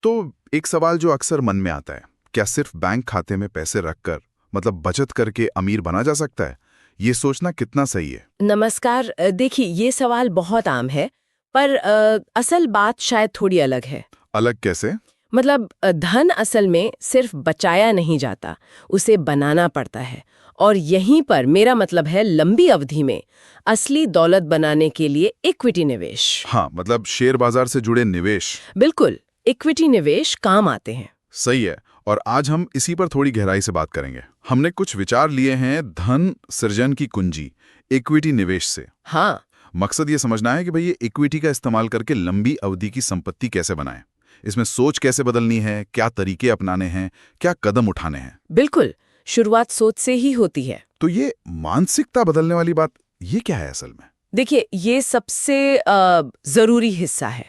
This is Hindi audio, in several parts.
तो एक सवाल जो अक्सर मन में आता है, क्या सिर्फ बैंक खाते में पैसे रखकर मतलब बचत करके अमीर बना जा सकता है? ये सोचना कितना सही है? नमस्कार। देखिए, ये सवाल बहुत आम है, पर असल बात शायद थोड़ी अलग है। अलग कैसे? मतलब धन असल में सिर्फ बचाया नहीं जाता, उसे बनाना पड़ता है। और यहीं पर मेरा मतलब है लंबी अवधि में असली दौलत बनाने के लिए इक्विटी निवेश। हाँ, मतलब शेयर बाजार से जुड़े निवेश। बिल्कुल, इक्विटी निवेश काम आते हैं। सही है। और आज हम इसी पर थोड़ी गहराई से बात करेंगे। हमने कुछ विचार लिए हैं धन सृजन की कुंजी, इक्विटी निवेश से। हाँ। मकसद ये समझना है कि भाई ये इक्विटी का इस्तेमाल करके लंबी अवधि की संपत्ति कैसे बनाएं। इसमें सोच कैसे बदलनी है, क्या तरीके अपनाने हैं, क्या कदम उठाने हैं। बिल्कुल, शुरुआत सोच से ही होती है। तो ये मानसिकता बदलने वाली बात, ये क्या है असल में? देखिए, ये सबसे जरूरी हिस्सा है।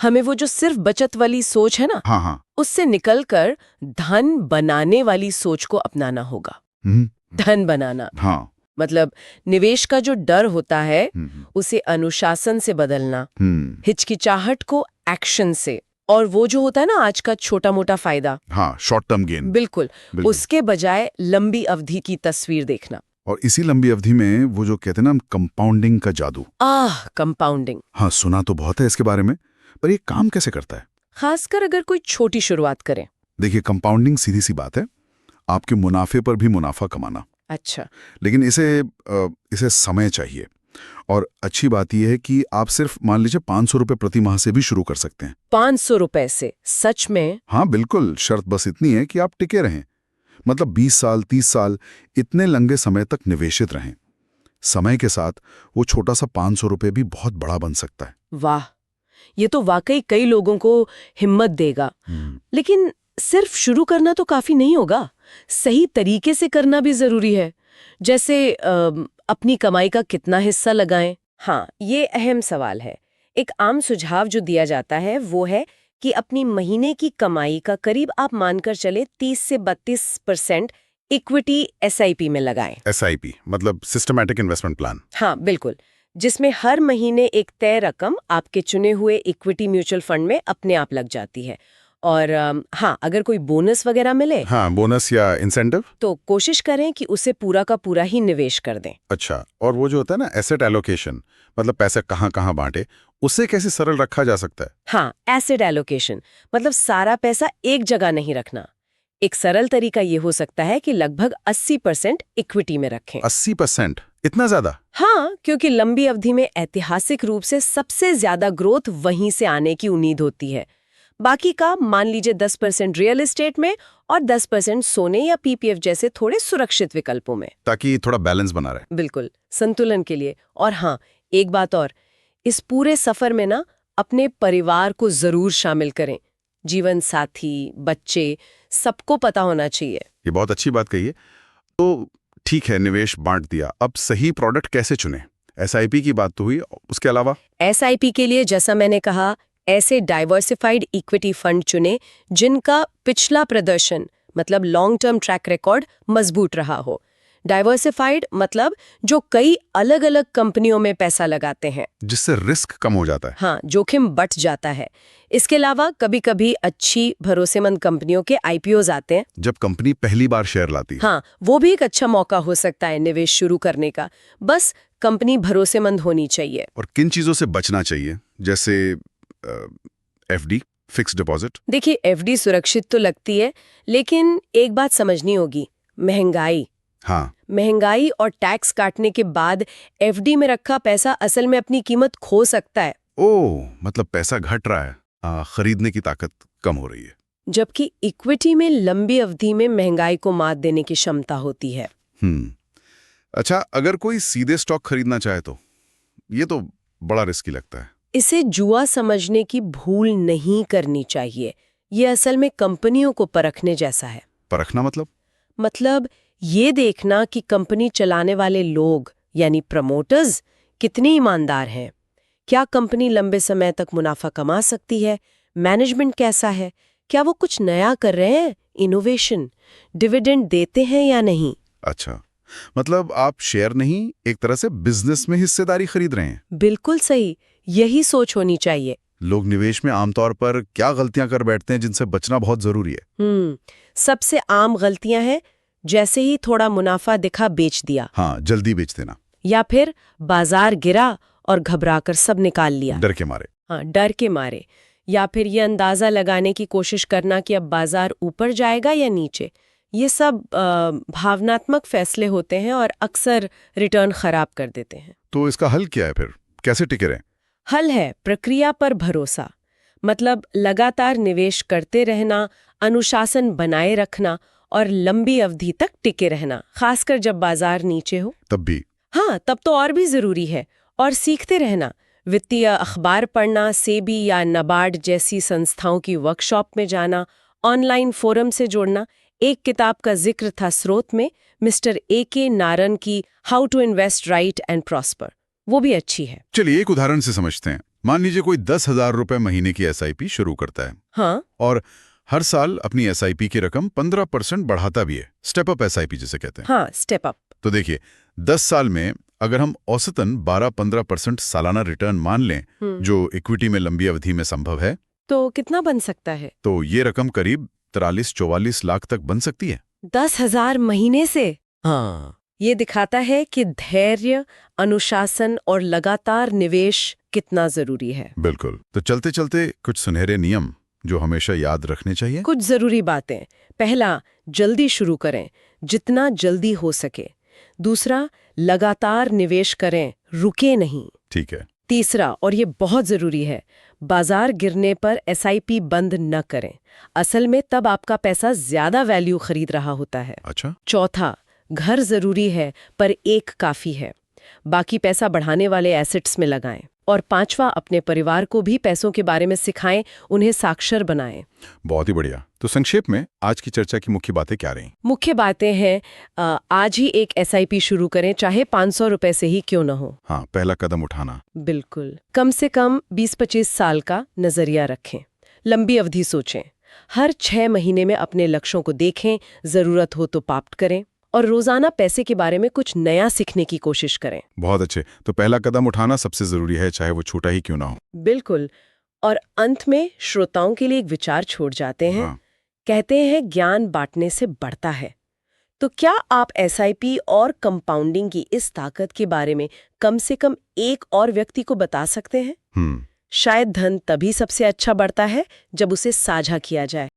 हमें वो जो सिर्फ बचत वाली सोच है ना, हाँ हाँ। उससे निकलकर धन बनाने वाली सोच को अपनाना होगा। धन बनाना हाँ। मतलब निवेश का जो डर होता है, हम्म। उसे अनुशासन से बदलना, हम्म। हिचकिचाहट को एक्शन से, और वो जो होता है ना आज का छोटा मोटा फायदा, हाँ, शॉर्ट टर्म गेन। बिल्कुल, उसके बजाय लंबी अवधि की तस्वीर देखना। और इसी लंबी अवधि में वो जो कहते हैं ना कंपाउंडिंग का जादू। कंपाउंडिंग। हाँ, सुना तो बहुत है इसके बारे में, पर ये काम कैसे करता है? खासकर अगर कोई छोटी शुरुआत करे। देखिए, कंपाउंडिंग सीधी सी बात है, आपके मुनाफे पर भी मुनाफा कमाना। अच्छा। लेकिन इसे समय चाहिए। और अच्छी बात यह है कि आप सिर्फ मान लीजिए 500 रुपए प्रति माह से भी शुरू कर सकते हैं। 500 रुपए से? सच में? हाँ बिल्कुल, शर्त बस इतनी है कि आप टिके रहें। मतलब 20 साल 30 साल इतने लंबे समय तक निवेशित रहें। समय के साथ वो छोटा सा 500 रुपए भी बहुत बड़ा बन सकता है। वाह, ये तो वाकई कई लोगों को हिम्मत देगा। लेकिन सिर्फ शुरू करना तो काफी नहीं होगा, सही तरीके से करना भी जरूरी है। जैसे अपनी कमाई का कितना हिस्सा लगाएं? हाँ, ये अहम सवाल है। एक आम सुझाव जो दिया जाता है वो है कि अपनी महीने की कमाई का करीब आप मानकर चले 30 से 32% इक्विटी एसआईपी में लगाएं। एसआईपी मतलब सिस्टमैटिक इन्वेस्टमेंट प्लान। हाँ बिल्कुल, जिसमें हर महीने एक तय रकम आपके चुने हुए इक्विटी म्यूचुअल फंड में अपने आप लग जाती है। और हाँ, अगर कोई बोनस वगैरह मिले, हाँ, बोनस या इंसेंटिव, तो कोशिश करें कि उसे पूरा का पूरा ही निवेश कर दें। अच्छा। और वो जो होता है ना एसेट एलोकेशन, मतलब पैसे कहाँ कहाँ बांटे, उसे कैसे सरल रखा जा सकता है? हाँ, एसेट एलोकेशन मतलब सारा पैसा एक जगह नहीं रखना। एक सरल तरीका ये हो सकता है कि लगभग 80% इक्विटी में रखें। 80%? इतना ज्यादा? हाँ, क्योंकि लंबी अवधि में ऐतिहासिक रूप से सबसे ज्यादा ग्रोथ वहीं से आने की उम्मीद होती है। बाकी का मान लीजिए 10% रियल एस्टेट में और 10% सोने या पीपीएफ जैसे थोड़े सुरक्षित विकल्पों में, ताकि थोड़ा बैलेंस बना रहे। बिल्कुल, संतुलन के लिए। और हाँ, एक बात और, इस पूरे सफर में ना अपने परिवार को जरूर शामिल करें। जीवन साथी, बच्चे, सबको पता होना चाहिए। ये बहुत अच्छी बात कही है। तो ठीक है, निवेश बांट दिया, अब सही प्रोडक्ट कैसे चुने? एसआईपी की बात तो हुई, उसके अलावा? एसआईपी के लिए जैसा मैंने कहा, ऐसे डाइवर्सिफाइड इक्विटी फंड चुने जिनका पिछला प्रदर्शन मतलब लॉन्ग टर्म ट्रैक रिकॉर्ड मजबूत रहा हो। डाइवर्सिफाइड मतलब जो कई अलग अलग कंपनियों में पैसा लगाते हैं, जिससे रिस्क कम हो जाता है। हाँ, जोखिम बट जाता है। इसके अलावा कभी कभी अच्छी भरोसेमंद कंपनियों के आईपीओज आते हैं, जब कंपनी पहली बार शेयर लाती है। हाँ, वो भी एक अच्छा मौका हो सकता है निवेश शुरू करने का। बस कंपनी भरोसेमंद होनी चाहिए। और किन चीजों से बचना चाहिए, जैसे एफडी, फिक्स्ड डिपॉजिट? देखिए, एफडी सुरक्षित तो लगती है, लेकिन एक बात समझनी होगी, महंगाई। हाँ। महंगाई और टैक्स काटने के बाद एफडी में रखा पैसा असल में अपनी कीमत खो सकता है। ओह, मतलब पैसा घट रहा है, खरीदने की ताकत कम हो रही है। जबकि इक्विटी में लंबी अवधि में महंगाई को मात देने की क्षमता होती है। अच्छा, अगर कोई सीधे स्टॉक खरीदना चाहे तो ये तो बड़ा रिस्की लगता है। इसे जुआ समझने की भूल नहीं करनी चाहिए। ये असल में कंपनियों को परखने जैसा है। परखना मतलब ये देखना कि कंपनी चलाने वाले लोग यानी प्रमोटर्स कितने ईमानदार हैं, क्या कंपनी लंबे समय तक मुनाफा कमा सकती है, मैनेजमेंट कैसा है, क्या वो कुछ नया कर रहे हैं, इनोवेशन, डिविडेंड देते हैं या नहीं। अच्छा, मतलब आप शेयर नहीं, एक तरह से बिजनेस में हिस्सेदारी खरीद रहे हैं। बिल्कुल सही, यही सोच होनी चाहिए। लोग निवेश में आमतौर पर क्या गलतियां कर बैठते हैं जिनसे बचना बहुत जरूरी है? सबसे आम गलतियां हैं, जैसे ही थोड़ा मुनाफा दिखा बेच दिया, हाँ, जल्दी बेच देना, या फिर बाजार गिरा और घबराकर सब निकाल लिया, डर के मारे। हाँ, डर के मारे। या फिर ये अंदाजा लगाने की कोशिश करना कि अब बाजार ऊपर जाएगा या नीचे। ये सब भावनात्मक फैसले होते हैं और अक्सर रिटर्न खराब कर देते हैं। तो इसका हल क्या है फिर? कैसे टिके रहें? हल है प्रक्रिया पर भरोसा, मतलब लगातार निवेश करते रहना, अनुशासन बनाए रखना और लंबी अवधि तक टिके रहना, खासकर जब बाजार नीचे हो। तब भी? हाँ, तब तो और भी जरूरी है। और सीखते रहना, वित्तीय अखबार पढ़ना, सेबी या नाबार्ड जैसी संस्थाओं की वर्कशॉप में जाना, ऑनलाइन फोरम से जोड़ना। एक किताब का जिक्र था स्रोत में, मिस्टर A.K. नारन की how to invest right and prosper, वो भी अच्छी है। चलिए एक उदाहरण से समझते हैं। मान लीजिए कोई 10,000 रुपए महीने की SIP शुरू करता है। हाँ, और हर साल अपनी SIP की रकम 15% बढ़ाता भी है, स्टेप अप SIP जिसे कहते हैं। हाँ, स्टेप अप। तो देखिए, 10 साल में अगर हम औसतन 12-15% सालाना रिटर्न मान लें, जो इक्विटी में लंबी अवधि में संभव है, तो कितना बन सकता है? तो ये रकम करीब 43-44 लाख तक बन सकती है। 10,000 महीने से? हाँ, ये दिखाता है कि धैर्य, अनुशासन और लगातार निवेश कितना जरूरी है। बिल्कुल। तो चलते चलते कुछ सुनहरे नियम जो हमेशा याद रखने चाहिए। कुछ जरूरी बातें। पहला, जल्दी शुरू करें, जितना जल्दी हो सके। दूसरा, लगातार निवेश करें, रुके नहीं। ठीक है। तीसरा, और ये बहुत जरूरी है, बाजार गिरने पर SIP बंद न करें। असल में तब आपका पैसा ज्यादा वैल्यू खरीद रहा होता है। अच्छा। चौथा, घर जरूरी है पर एक काफी है, बाकी पैसा बढ़ाने वाले एसेट्स में लगाएं। और पांचवा, अपने परिवार को भी पैसों के बारे में सिखाएं, उन्हें साक्षर बनाएं। बहुत ही बढ़िया। तो संक्षेप में आज की चर्चा की मुख्य बातें क्या रहीं? मुख्य बातें हैं, आज ही एक SIP शुरू करें, चाहे 500 रुपए से ही क्यों न हो। हाँ, पहला कदम उठाना। बिल्कुल। कम से कम 20-25 साल का नजरिया रखें, लंबी अवधि सोचें, हर 6 महीने में अपने लक्ष्यों को देखें, जरूरत हो तो पाप्ट करें, और रोजाना पैसे के बारे में कुछ नया सीखने की कोशिश करें। बहुत अच्छे। तो पहला कदम उठाना सबसे जरूरी है, चाहे वो छोटा ही क्यों ना हो। बिल्कुल। और अंत में श्रोताओं के लिए एक विचार छोड़ जाते हैं। हाँ। कहते हैं ज्ञान बांटने से बढ़ता है। तो क्या आप SIP और कंपाउंडिंग की इस ताकत के बारे में कम से कम एक और व्यक्ति को बता सकते हैं? शायद धन तभी सबसे अच्छा बढ़ता है जब उसे साझा किया जाए।